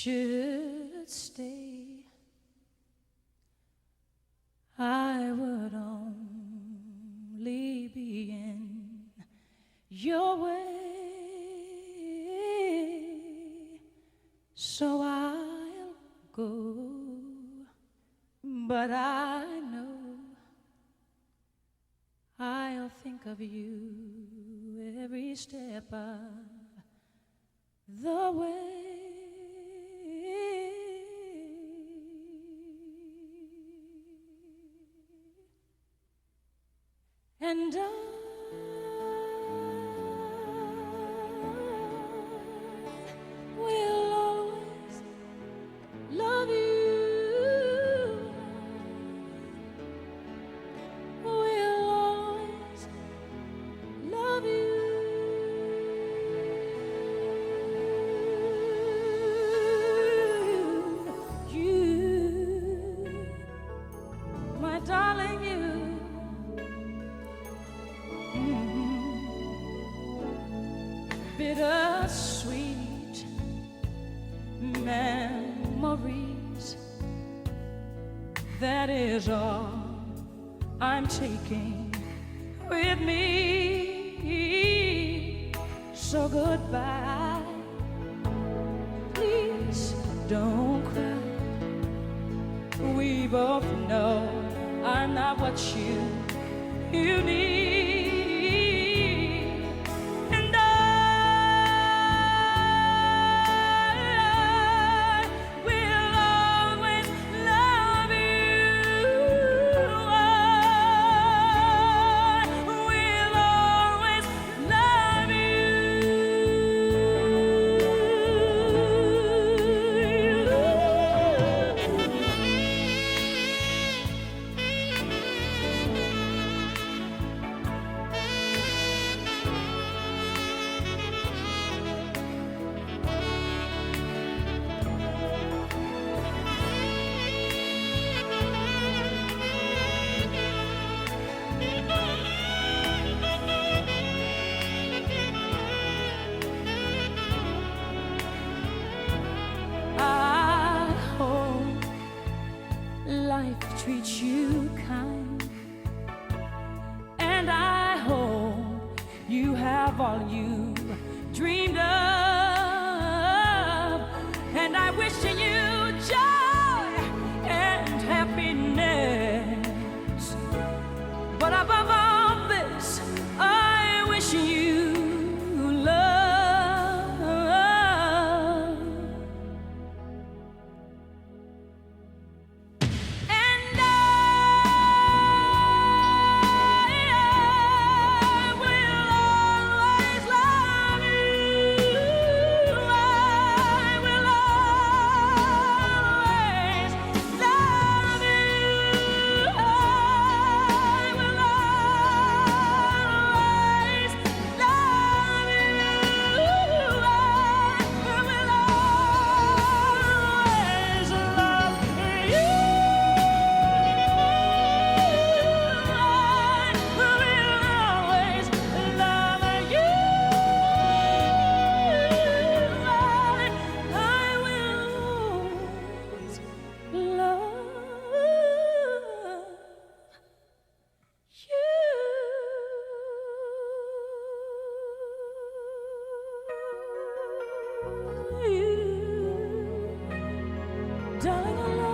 should stay, I would only be in your way. So I'll go, but I know I'll think of you every step of the way. And I will always love you. Will always love you. You, my darling, you. Bittersweet memories, that is all I'm taking with me. So goodbye, please don't cry. We both know I'm not what you need. Life treats you kind, and I hope you have all you dreamed of, and I wish you joy and happiness, but above all this, I wish you love. Darling,